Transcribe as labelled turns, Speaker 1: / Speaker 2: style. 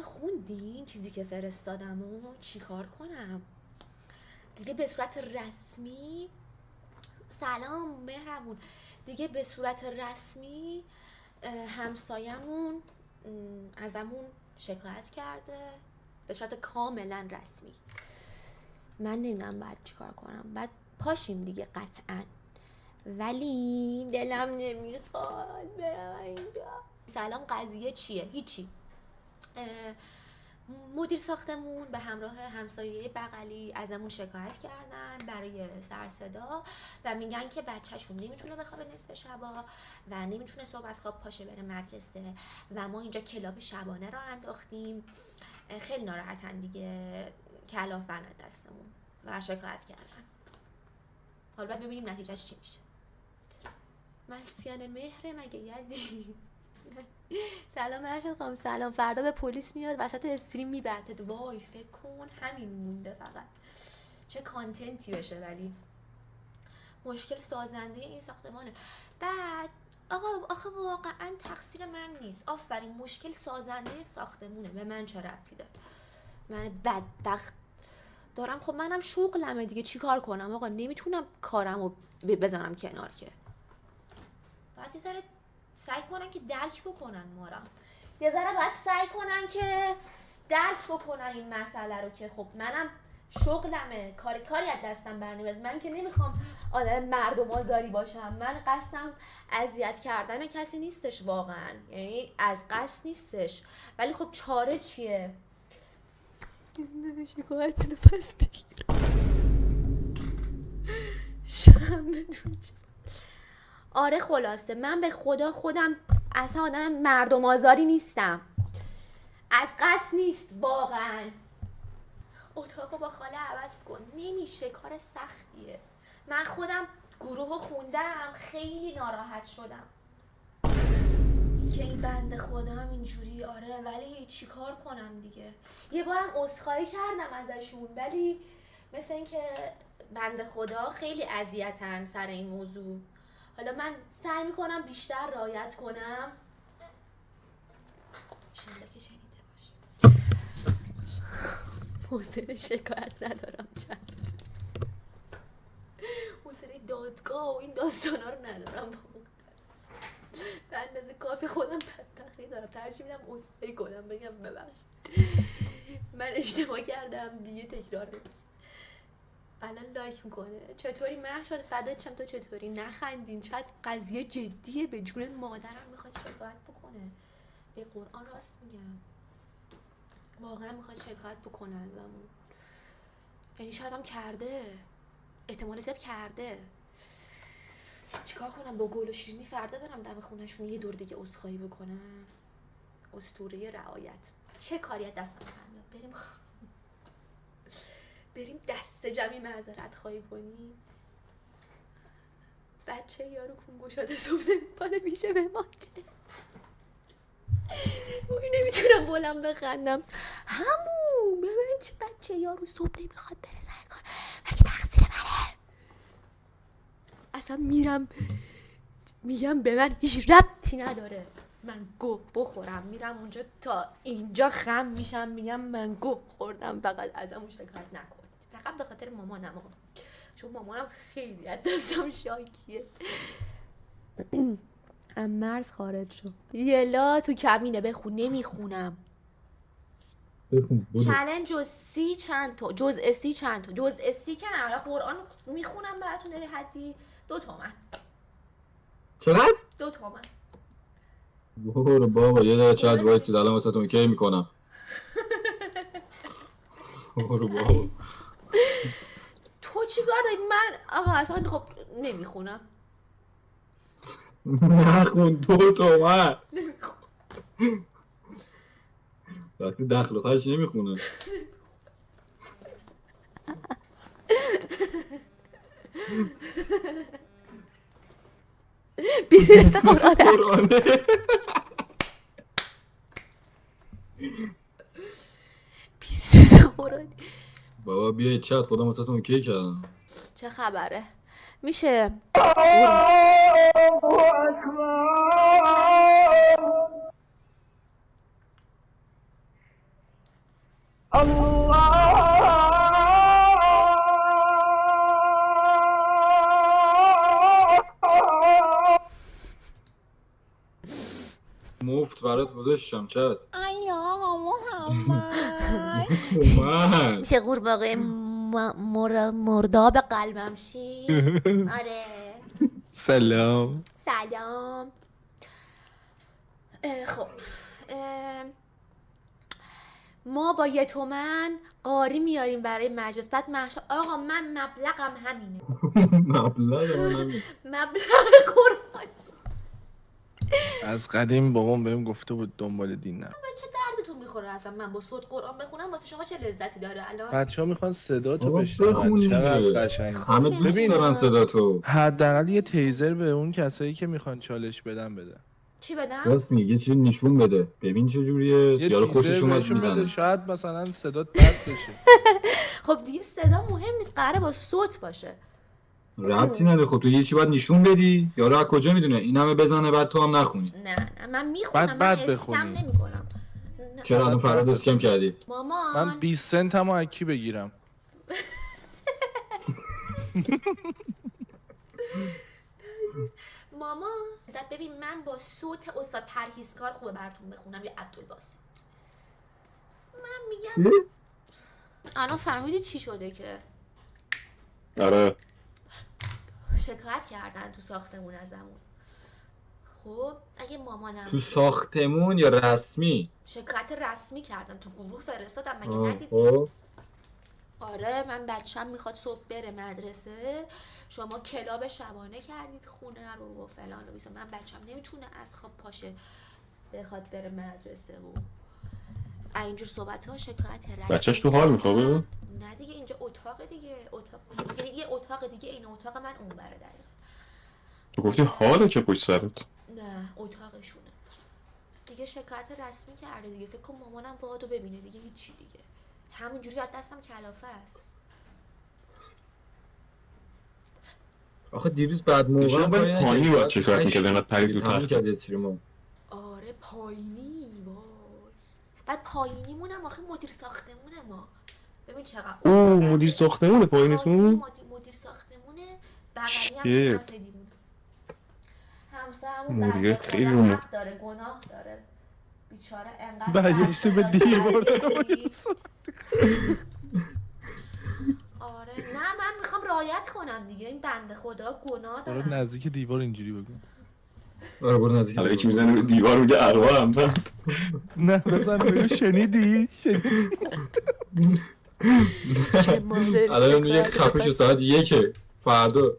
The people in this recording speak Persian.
Speaker 1: آقا خوندین چیزی که فرستادم و چیکار کنم دیگه به صورت رسمی؟ سلام مهربون. دیگه به صورت رسمی همسایمون ازمون شکایت کرده، به صورت کاملا رسمی. من نمیدونم باید چیکار کنم. بعد پاشیم دیگه قطعا، ولی دلم نمیخواد برم اینجا. سلام، قضیه چیه؟ هیچی. مدیر ساختمون به همراه همسایه بغلی ازمون شکایت کردن برای سر صدا و میگن که بچه‌شون نمیتونه بخوابه نصف شبا و نمیتونه صبح از خواب پاشه بره مدرسه و ما اینجا کلاب شبانه را انداختیم. خیلی ناراحتن دیگه، کلافن دستمون و شکایت کردن. حالا ببینیم نتیجهش چی میشه. مسکن مهر مگه یزید. سلام ارشد خانم. سلام. فردا به پلیس میاد وسط استریم میبرتت. وای فکر کن همین مونده فقط چه کانتنتی بشه. ولی مشکل سازنده این ساختمانه. بعد آخه واقعا تقصیر من نیست. آفرین، مشکل سازنده ساختمونه. به من چه ربطی داره؟ من بدبخت دارم. خب منم شغلمه دیگه، چی کار کنم آقا؟ نمیتونم کارمو بزنم کنار که. باید یه ذره سعی کنن که درک بکنن ما را. یه ذره باید سعی کنن که درک بکنن این مسئله رو که خب منم شغلمه، کاری از دستم برنمیاد. من که نمیخوام آدم مردم آزاری باشم. من قصدم اذیت کردن کسی نیستش واقعا، یعنی از قصد نیستش. ولی خب چاره چیه؟ شکایتتو پس بگیر. شمتون چه؟ آره خلاصه من به خدا خودم اصلا آدم مردم آزاری نیستم، از قصد نیست واقعا. اتاقو با خاله عوض کن. نمیشه، کار سختیه. من خودم گروهو خوندم، خیلی ناراحت شدم که این بنده خدا هم اینجوری. آره ولی چی کار کنم دیگه. یه بارم عذرخواهی کردم ازشون، ولی مثل این که بنده خدا خیلی اذیتن سر این موضوع. حالا من سعی میکنم بیشتر رعایت کنم. شنیده که شنیده باشه. حوصله شکایت ندارم چند. حوصله دادگاه و این داستانا رو ندارم. به اندازه کافی خودم بدبختی دارم. ترجیح میدم عذرخواهی کنم، بگم ببخشید من اشتباه کردم دیگه تکرار نمیشه. الان لایک میکنه. چطوری مهشاد؟ فدات شم. تو چطوری؟ نخندین، شاید قضیه جدیه. به جون مادرم میخواد شکایت بکنه. به قرآن راست میگم، واقعا میخواد شکایت بکنه ازمون. یعنی شاید هم کرده، احتمال زیاد کرده. چیکار کنم؟ با گل و شیرینی فردا برم دم خونه‌شون یه دور دیگه عذرخواهی بکنم؟ اسطوره رعایت. چه کاری از دستم برمیاد؟ بریم دست جمعی معذرت خواهی کنیم. بچه یارو کونگوشاده صبح نمیپاده میشه به ما چه؟ نمیتونم بلند بخندم. همون ببین چه بچه یارو صبح نمیخواد بره سر کار، مگه تقصیر منه؟ اصلا میرم میگم به من هیچ ربطی نداره، من گوه بخورم. میرم اونجا تا اینجا خم میشم، میگم من گوه خوردم، فقط ازمون شکایت نکنید. فقط به خاطر مامانم ها، چون مامانم خیلی از دستم شاکیه. ام مرز خارج شد. یلا تو کمینه بخون. نمیخونم.
Speaker 2: بخون.
Speaker 1: چالش جزء سی چند تا؟ جزء سی چند تا؟ جزء سی که نه، قرآن میخونم براتون. در حدی 2 تومن.
Speaker 2: چقدر؟
Speaker 1: 2 تومن.
Speaker 2: برو بابا یه دقیقه چت وایسید الان واسهتون کی میکنم. برو بابا.
Speaker 1: تو چیکار داری؟ من آقا اصلا خب نمیخونم.
Speaker 2: نخون 2 تومن.
Speaker 1: نمیخونم.
Speaker 2: وقتی دخل و خرج نمیخونه.
Speaker 1: بیزنس قرآنه. بیزنس قرآنه.
Speaker 2: بابا بیایید چت خودم واسهتون اوکی کردم.
Speaker 1: چه خبره؟ میشه
Speaker 2: سفت برات گذاشتم چت.
Speaker 3: آقا محمد
Speaker 2: اومد.
Speaker 1: میشه قورباغه مرداب قلبم شی؟ آره.
Speaker 4: سلام.
Speaker 1: سلام. خب ما با 1 تومن قاری میاریم برای مجلس. بعد محشا آقا من مبلغم همینه. مبلغ قرآن.
Speaker 4: از قدیم بابام بهم گفته بود دنبال دین نه.
Speaker 1: چه دردتون میخوره اصلا من با صوت قرآن بخونم واسه شما چه لذتی داره الان؟
Speaker 4: بچه‌ها میخوان صدا تو
Speaker 2: آقا
Speaker 4: بشنون.
Speaker 2: بخون
Speaker 4: چقدر
Speaker 2: دیگه.
Speaker 4: قشنگ.
Speaker 2: همه دوست دارن صدا تو.
Speaker 4: حداقل یه تیزر به اون کسایی که میخوان چالش بدن بده.
Speaker 1: چی بدم؟
Speaker 2: راست میگه چی نشون بده. ببین چه جوریه. یارو خوشش اومد
Speaker 4: بهشون بده،
Speaker 2: میزنه.
Speaker 4: شاید مثلا صدات بد بشه.
Speaker 1: خب دیگه صدا مهم نیست، قراره با صوت باشه.
Speaker 2: ربطی نداره. خب تو یه چی باید نشون بدی. یارو از کجا میدونه این همه بزنه بعد تو هم نخونی.
Speaker 1: نه من میخونم، من اسکم نمیکنم.
Speaker 2: چرا الان فراد اسکم کردی؟
Speaker 1: مامان
Speaker 4: من 20 سنتمو از کی بگیرم؟
Speaker 1: مامان زد ببین من با صوت استاد پرهیزکار خوبه براتون بخونم یا عبدالباسط. من میگم الان فهمیدی چی شده که
Speaker 5: آره
Speaker 1: شکایت کردن تو ساختمون ازمون. خب اگه مامانم
Speaker 2: تو ساختمون یا رسمی؟
Speaker 1: شکایت رسمی کردم، تو گروه فرستادم، مگه ندیدی؟
Speaker 2: خب
Speaker 1: آره من بچم میخواد صبح بره مدرسه، شما کلاب شبانه کردید خونه رو و فلان و بیسان. من بچم نمیتونه از خواب پاشه بخواد بره مدرسه و اینجور صحبت ها. شکایت رسمی
Speaker 5: بچهش تو حال میخوابه؟
Speaker 1: نه دیگه اینجا اتاق دیگه، اتاق یه اتاق دیگه، این اتاق من اون بره دقیقا.
Speaker 5: تو گفتی حاله که پشت سرت.
Speaker 1: نه اتاقشونه دیگه. شکایت رسمی کرده دیگه. فکر کن مامانم وادو ببینه دیگه، هیچی دیگه همونجوری از دستم کلافه است.
Speaker 2: آخه دیروز بعد موقع
Speaker 5: دیشب ولی پایینی باید شکایت میکرد اینقدر پرید رو تخت.
Speaker 1: آره پایینی وای. بعد پایینیمون هم آخه مدیر ساختمونه ما. ببین چقدر
Speaker 5: اوه مدیر ساختمونه پایینیتون؟
Speaker 1: مدیر ساختمونه. بغلی هم همسایه دیوونه. همسایه‌مون
Speaker 5: مدیر
Speaker 1: بنده
Speaker 5: خیلی
Speaker 1: خدا
Speaker 5: اومد.
Speaker 1: حق داره، گناه داره بیچاره. انقدر
Speaker 4: برگشته به دیوار داره.
Speaker 1: آره نه من میخوام رعایت کنم دیگه. این بنده خدا گناه
Speaker 4: برو
Speaker 1: داره.
Speaker 4: نزدیک دیوار اینجوری بگو.
Speaker 2: آره برو نزدیک.
Speaker 5: حالا یکی میزنه به دیوار میگه ارواح هم بعد.
Speaker 4: نه بزن بگو شنیدی؟
Speaker 2: الان میگه خفه شو ساعت 1 فردا